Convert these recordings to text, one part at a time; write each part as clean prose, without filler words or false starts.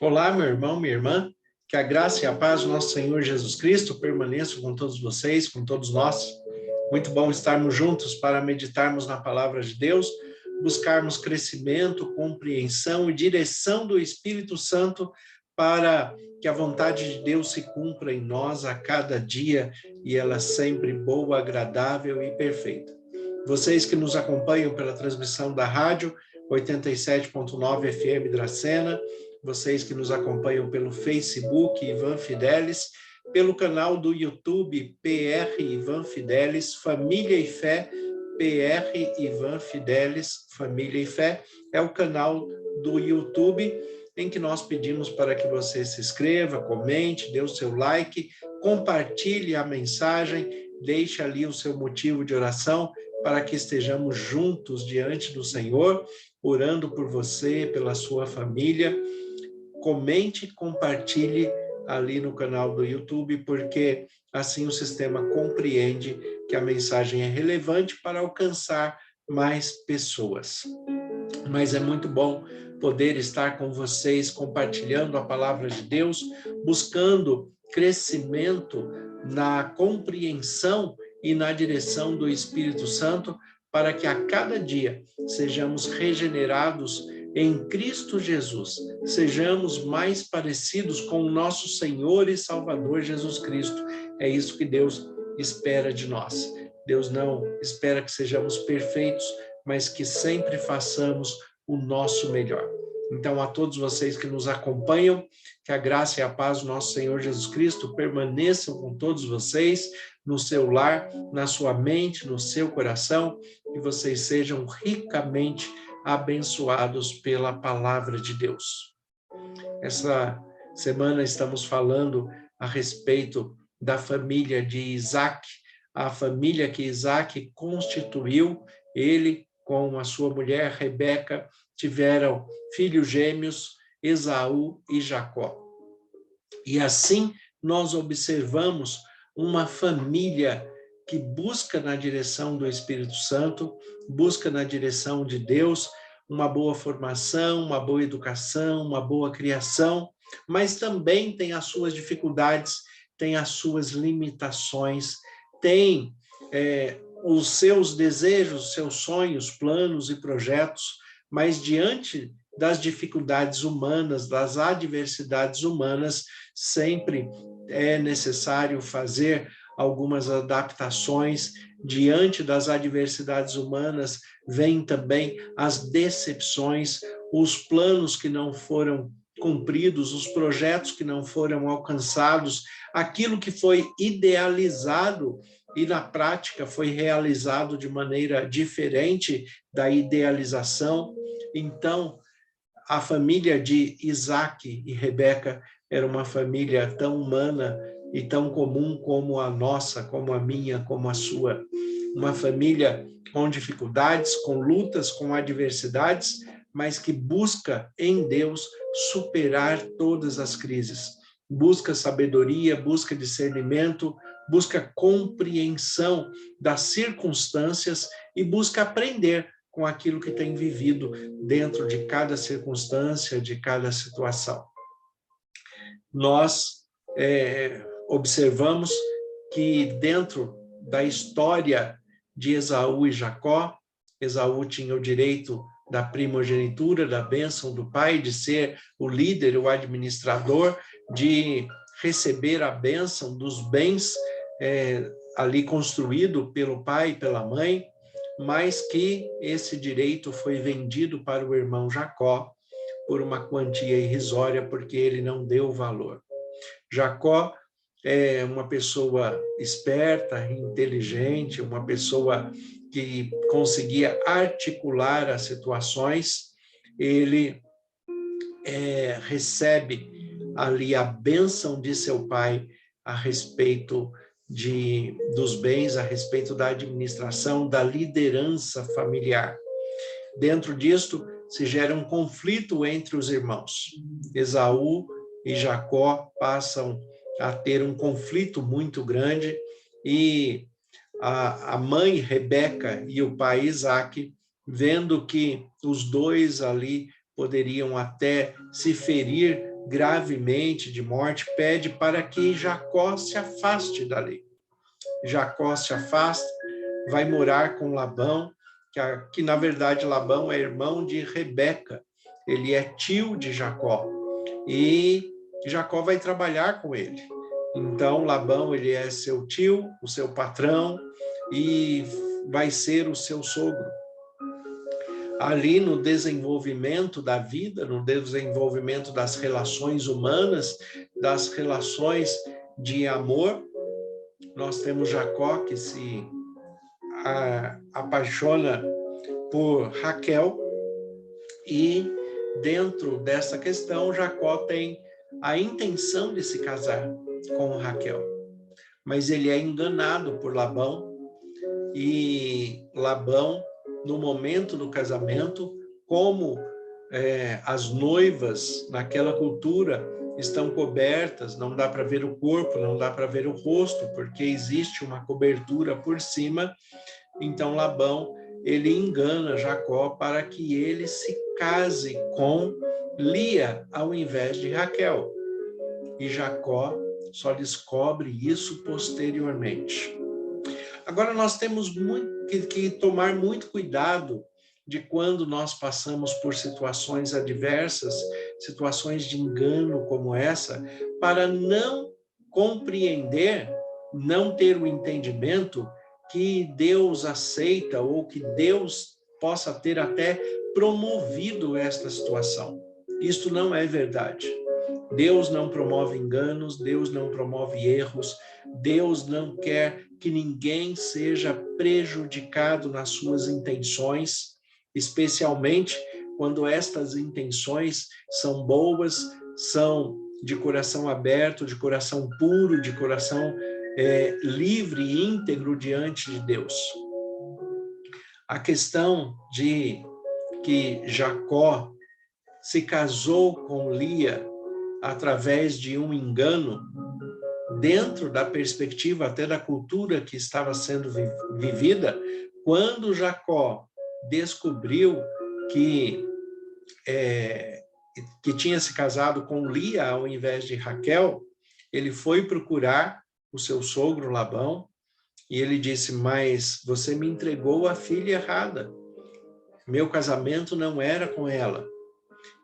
Olá, meu irmão, minha irmã, que a graça e a paz do nosso Senhor Jesus Cristo permaneçam com todos vocês, com todos nós. Muito bom estarmos juntos para meditarmos na palavra de Deus, buscarmos crescimento, compreensão e direção do Espírito Santo para que a vontade de Deus se cumpra em nós a cada dia e ela sempre boa, agradável e perfeita. Vocês que nos acompanham pela transmissão da rádio 87.9 FM Dracena, vocês que nos acompanham pelo Facebook Ivan Fidelis, pelo canal do YouTube PR Ivan Fidelis, Família e Fé, PR Ivan Fidelis, Família e Fé, é o canal do YouTube em que nós pedimos para que você se inscreva, comente, dê o seu like, compartilhe a mensagem, deixe ali o seu motivo de oração para que estejamos juntos diante do Senhor, orando por você, pela sua família. Comente, compartilhe ali no canal do YouTube, porque assim o sistema compreende que a mensagem é relevante para alcançar mais pessoas. Mas é muito bom poder estar com vocês, compartilhando a palavra de Deus, buscando crescimento na compreensão e na direção do Espírito Santo, para que a cada dia sejamos regenerados em Cristo Jesus, sejamos mais parecidos com o nosso Senhor e Salvador Jesus Cristo. É isso que Deus espera de nós. Deus não espera que sejamos perfeitos, mas que sempre façamos o nosso melhor. Então, a todos vocês que nos acompanham, que a graça e a paz do nosso Senhor Jesus Cristo permaneçam com todos vocês, no seu lar, na sua mente, no seu coração, e vocês sejam ricamente abençoados pela palavra de Deus. Essa semana estamos falando a respeito da família de Isaac, a família que Isaac constituiu. Ele, com a sua mulher Rebeca, tiveram filhos gêmeos, Esaú e Jacó. E assim nós observamos uma família que busca na direção do Espírito Santo, busca na direção de Deus, uma boa formação, uma boa educação, uma boa criação, mas também tem as suas dificuldades, tem as suas limitações, tem os seus desejos, seus sonhos, planos e projetos, mas diante das dificuldades humanas, das adversidades humanas, sempre é necessário fazer algumas adaptações. Diante das adversidades humanas, vêm também as decepções, os planos que não foram cumpridos, os projetos que não foram alcançados, aquilo que foi idealizado e na prática foi realizado de maneira diferente da idealização. Então, a família de Isaac e Rebeca era uma família tão humana e tão comum como a nossa, como a minha, como a sua. Uma família com dificuldades, com lutas, com adversidades, mas que busca em Deus superar todas as crises. Busca sabedoria, busca discernimento, busca compreensão das circunstâncias e busca aprender com aquilo que tem vivido dentro de cada circunstância, de cada situação. Nós observamos que dentro da história de Esaú e Jacó, Esaú tinha o direito da primogenitura, da bênção do pai, de ser o líder, o administrador, de receber a bênção dos bens ali construído pelo pai e pela mãe, mas que esse direito foi vendido para o irmão Jacó por uma quantia irrisória, porque ele não deu valor. Jacó é uma pessoa esperta, inteligente, uma pessoa que conseguia articular as situações. Ele recebe ali a bênção de seu pai a respeito dos bens, a respeito da administração, da liderança familiar. Dentro disto, se gera um conflito entre os irmãos. Esaú e Jacó passam a ter um conflito muito grande e a mãe Rebeca e o pai Isaac, vendo que os dois ali poderiam até se ferir gravemente de morte, pede para que Jacó se afaste dali. Jacó se afasta, vai morar com Labão, que na verdade Labão é irmão de Rebeca, ele é tio de Jacó, e Jacó vai trabalhar com ele. Então Labão, ele é seu tio, o seu patrão, e vai ser o seu sogro. Ali no desenvolvimento da vida, no desenvolvimento das relações humanas, das relações de amor, nós temos Jacó que se apaixona por Raquel, e dentro dessa questão, Jacó tem a intenção de se casar com Raquel, mas ele é enganado por Labão, e Labão, no momento do casamento, como as noivas naquela cultura estão cobertas, não dá para ver o corpo, não dá para ver o rosto, porque existe uma cobertura por cima. Então Labão, ele engana Jacó para que ele se case com Lia ao invés de Raquel. E Jacó só descobre isso posteriormente. Agora nós temos que tomar muito cuidado de quando nós passamos por situações adversas, situações de engano como essa, para não compreender, não ter o entendimento que Deus aceita, ou que Deus possa ter até promovido esta situação. Isto não é verdade. Deus não promove enganos, Deus não promove erros, Deus não quer que ninguém seja prejudicado nas suas intenções, especialmente quando estas intenções são boas, são de coração aberto, de coração puro, de coração livre e íntegro diante de Deus. A questão de que Jacó se casou com Lia através de um engano, dentro da perspectiva até da cultura que estava sendo vivida, quando Jacó descobriu que tinha se casado com Lia ao invés de Raquel, ele foi procurar o seu sogro Labão, e ele disse: mas você me entregou a filha errada, meu casamento não era com ela.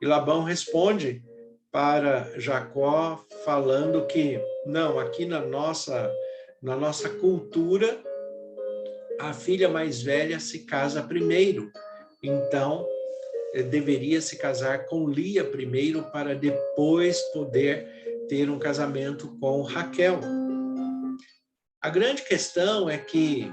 E Labão responde para Jacó falando que não, aqui na nossa cultura, a filha mais velha se casa primeiro, então deveria se casar com Lia primeiro para depois poder ter um casamento com Raquel. A grande questão é que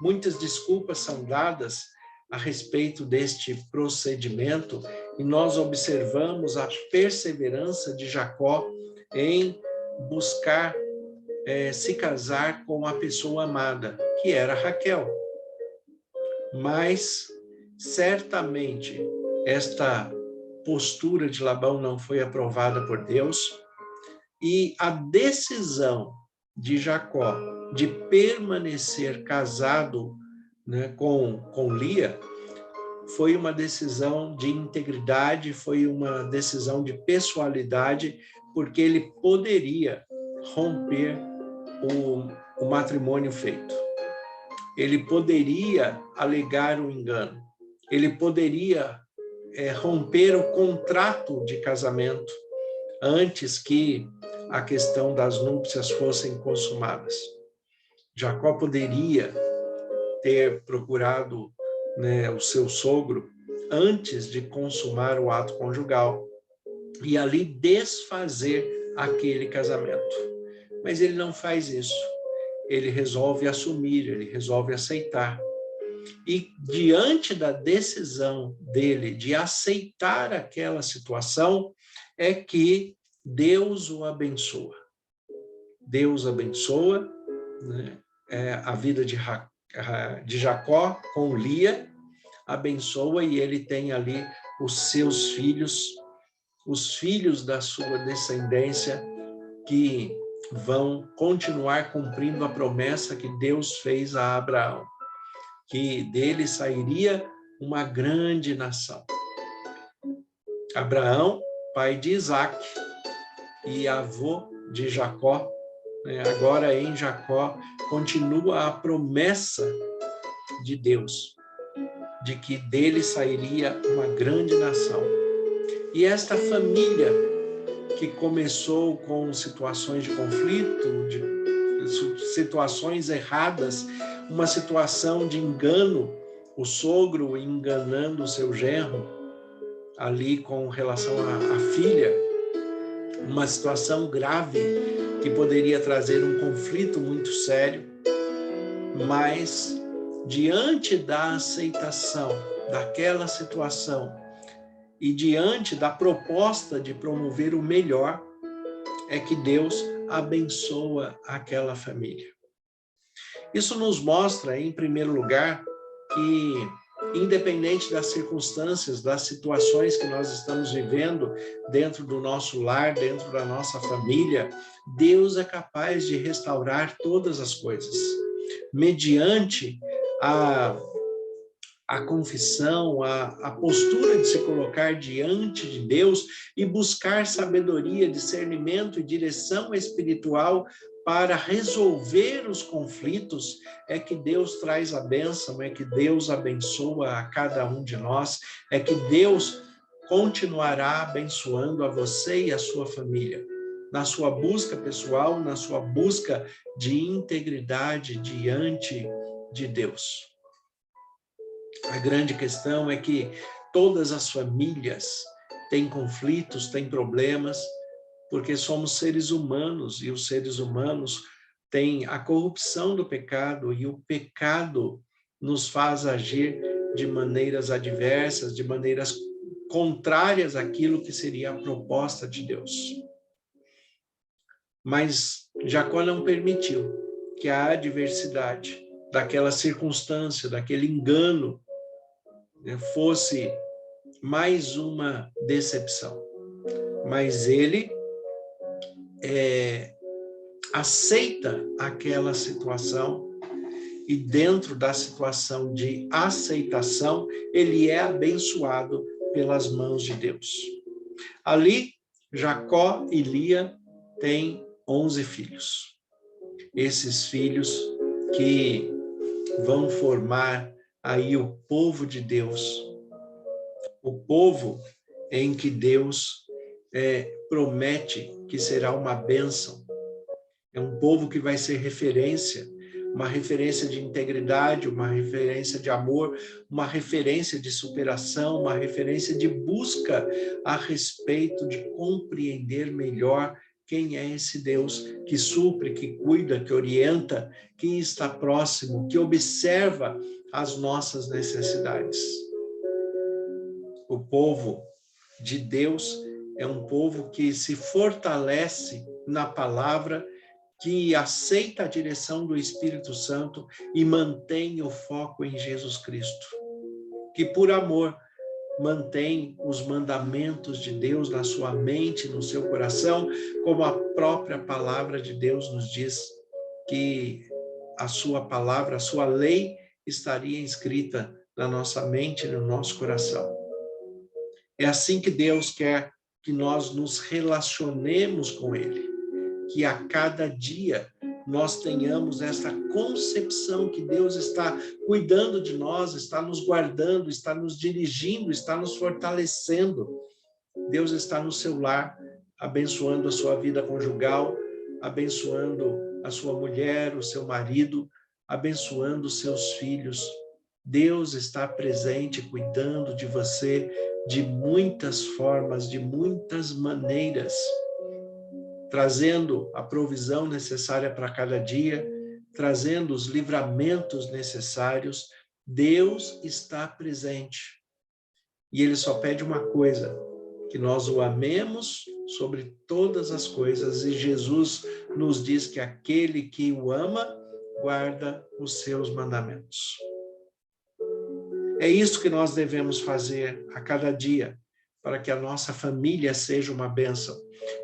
muitas desculpas são dadas a respeito deste procedimento, e nós observamos a perseverança de Jacó em buscar se casar com a pessoa amada, que era Raquel. Mas, certamente, esta postura de Labão não foi aprovada por Deus, e a decisão de Jacó de permanecer casado, né, com Lia, foi uma decisão de integridade, foi uma decisão de pessoalidade, porque ele poderia romper o matrimônio feito. Ele poderia alegar o engano. Ele poderia romper o contrato de casamento antes que a questão das núpcias fossem consumadas. Jacó poderia ter procurado, né, o seu sogro antes de consumar o ato conjugal e ali desfazer aquele casamento. Mas ele não faz isso. Ele resolve assumir, ele resolve aceitar. E diante da decisão dele de aceitar aquela situação, é que Deus o abençoa. Deus abençoa, né, a vida de Jacó com Lia, abençoa, e ele tem ali os seus filhos, os filhos da sua descendência, que vão continuar cumprindo a promessa que Deus fez a Abraão, que dele sairia uma grande nação. Abraão, pai de Isaac, e avô de Jacó, né? Agora em Jacó continua a promessa de Deus, de que dele sairia uma grande nação. E esta família, que começou com situações de conflito, de situações erradas, uma situação de engano, o sogro enganando o seu genro, ali com relação à filha, uma situação grave que poderia trazer um conflito muito sério, mas diante da aceitação daquela situação e diante da proposta de promover o melhor, é que Deus abençoa aquela família. Isso nos mostra, em primeiro lugar, que independente das circunstâncias, das situações que nós estamos vivendo dentro do nosso lar, dentro da nossa família, Deus é capaz de restaurar todas as coisas. Mediante a confissão, a postura de se colocar diante de Deus e buscar sabedoria, discernimento e direção espiritual para resolver os conflitos, é que Deus traz a bênção, é que Deus abençoa a cada um de nós, é que Deus continuará abençoando a você e a sua família, na sua busca pessoal, na sua busca de integridade diante de Deus. A grande questão é que todas as famílias têm conflitos, têm problemas, porque somos seres humanos e os seres humanos têm a corrupção do pecado e o pecado nos faz agir de maneiras adversas, de maneiras contrárias àquilo que seria a proposta de Deus. Mas Jacó não permitiu que a adversidade daquela circunstância, daquele engano, fosse mais uma decepção. Mas ele aceita aquela situação e dentro da situação de aceitação, ele é abençoado pelas mãos de Deus. Ali, Jacó e Lia têm 11 filhos. Esses filhos que vão formar aí o povo de Deus, o povo em que Deus promete que será uma bênção. É um povo que vai ser referência, uma referência de integridade, uma referência de amor, uma referência de superação, uma referência de busca a respeito de compreender melhor quem é esse Deus que supre, que cuida, que orienta, que está próximo, que observa as nossas necessidades. O povo de Deus é um povo que se fortalece na palavra, que aceita a direção do Espírito Santo e mantém o foco em Jesus Cristo. Que por amor mantém os mandamentos de Deus na sua mente, no seu coração, como a própria palavra de Deus nos diz que a sua palavra, a sua lei estaria inscrita na nossa mente, no nosso coração. É assim que Deus quer que nós nos relacionemos com Ele, que a cada dia nós tenhamos essa concepção que Deus está cuidando de nós, está nos guardando, está nos dirigindo, está nos fortalecendo. Deus está no seu lar, abençoando a sua vida conjugal, abençoando a sua mulher, o seu marido, abençoando os seus filhos. Deus está presente, cuidando de você de muitas formas, de muitas maneiras, trazendo a provisão necessária para cada dia, trazendo os livramentos necessários. Deus está presente. E Ele só pede uma coisa, que nós o amemos sobre todas as coisas. E Jesus nos diz que aquele que o ama, guarda os seus mandamentos. É isso que nós devemos fazer a cada dia, para que a nossa família seja uma bênção,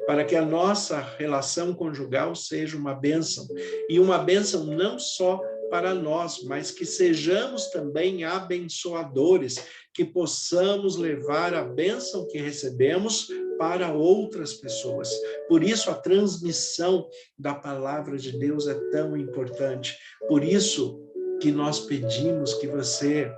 para que a nossa relação conjugal seja uma bênção, e uma bênção não só para nós, mas que sejamos também abençoadores, que possamos levar a bênção que recebemos para outras pessoas. Por isso a transmissão da palavra de Deus é tão importante. Por isso que nós pedimos que você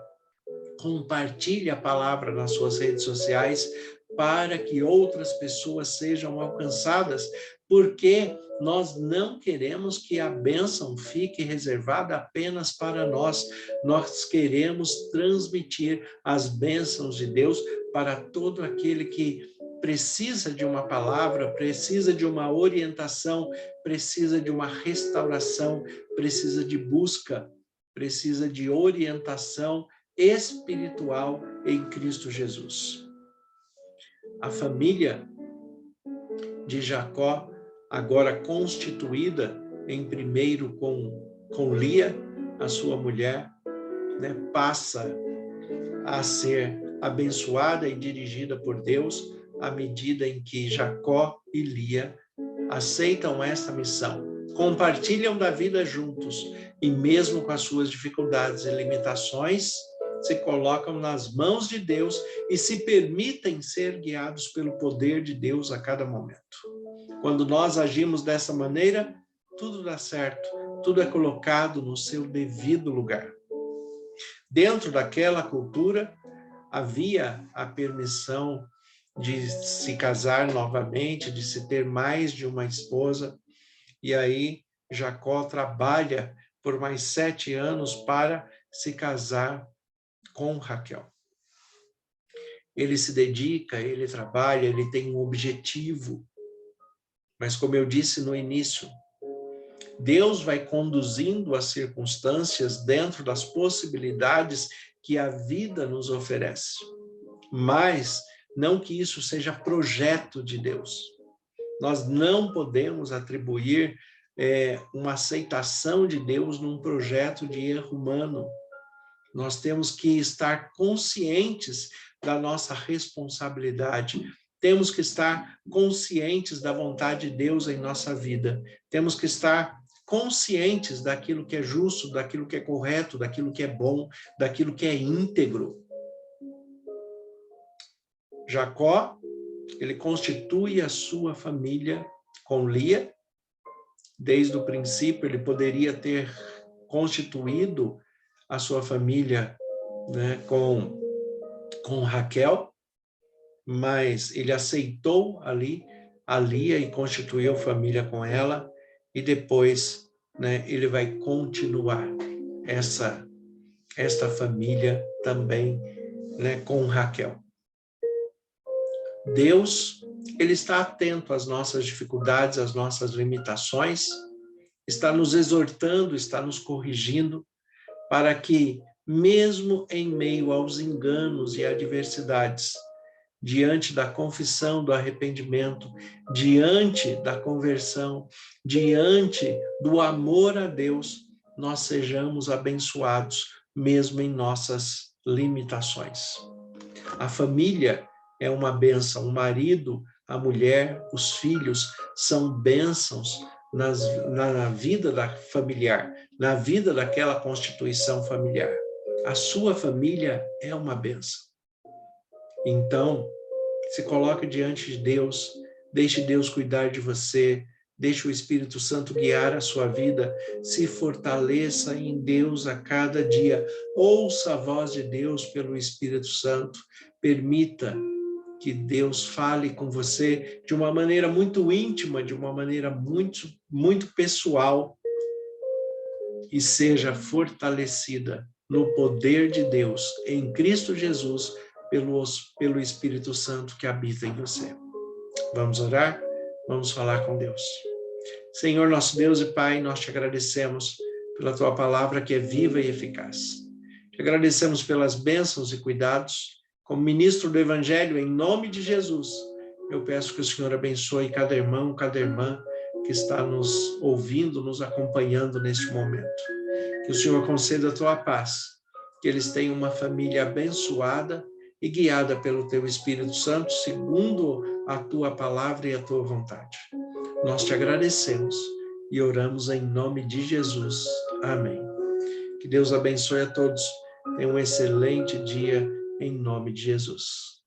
compartilhe a palavra nas suas redes sociais para que outras pessoas sejam alcançadas, porque nós não queremos que a bênção fique reservada apenas para nós. Nós queremos transmitir as bênçãos de Deus para todo aquele que precisa de uma palavra, precisa de uma orientação, precisa de uma restauração, precisa de busca, precisa de orientação espiritual em Cristo Jesus. A família de Jacó, agora constituída em primeiro com Lia, a sua mulher, né, passa a ser abençoada e dirigida por Deus à medida em que Jacó e Lia aceitam essa missão, compartilham da vida juntos e mesmo com as suas dificuldades e limitações, se colocam nas mãos de Deus e se permitem ser guiados pelo poder de Deus a cada momento. Quando nós agimos dessa maneira, tudo dá certo, tudo é colocado no seu devido lugar. Dentro daquela cultura, havia a permissão de se casar novamente, de se ter mais de uma esposa, e aí Jacó trabalha por mais 7 anos para se casar com Raquel. Ele se dedica, ele trabalha, ele tem um objetivo. Mas como eu disse no início, Deus vai conduzindo as circunstâncias dentro das possibilidades que a vida nos oferece. Mas não que isso seja projeto de Deus. Nós não podemos atribuir uma aceitação de Deus num projeto de erro humano. Nós temos que estar conscientes da nossa responsabilidade. Temos que estar conscientes da vontade de Deus em nossa vida. Temos que estar conscientes daquilo que é justo, daquilo que é correto, daquilo que é bom, daquilo que é íntegro. Jacó, ele constitui a sua família com Lia. Desde o princípio, ele poderia ter constituído a sua família, né, com Raquel, mas ele aceitou ali a Lia e constituiu família com ela, e depois, né, ele vai continuar esta família também, né, com Raquel. Deus, ele está atento às nossas dificuldades, às nossas limitações, está nos exortando, está nos corrigindo, para que, mesmo em meio aos enganos e adversidades, diante da confissão, do arrependimento, diante da conversão, diante do amor a Deus, nós sejamos abençoados, mesmo em nossas limitações. A família é uma bênção, o marido, a mulher, os filhos são bênçãos na vida da familiar, na vida daquela constituição familiar. A sua família é uma bênção. Então, se coloque diante de Deus, deixe Deus cuidar de você, deixe o Espírito Santo guiar a sua vida, se fortaleça em Deus a cada dia, ouça a voz de Deus pelo Espírito Santo, permita que Deus fale com você de uma maneira muito íntima, de uma maneira muito pessoal, e seja fortalecida no poder de Deus, em Cristo Jesus, pelo Espírito Santo que habita em você. Vamos orar? Vamos falar com Deus. Senhor, nosso Deus e Pai, nós te agradecemos pela tua palavra que é viva e eficaz. Te agradecemos pelas bênçãos e cuidados. Como ministro do Evangelho, em nome de Jesus, eu peço que o Senhor abençoe cada irmão, cada irmã que está nos ouvindo, nos acompanhando neste momento. Que o Senhor conceda a tua paz, que eles tenham uma família abençoada e guiada pelo teu Espírito Santo, segundo a tua palavra e a tua vontade. Nós te agradecemos e oramos em nome de Jesus. Amém. Que Deus abençoe a todos. Tenha um excelente dia em nome de Jesus.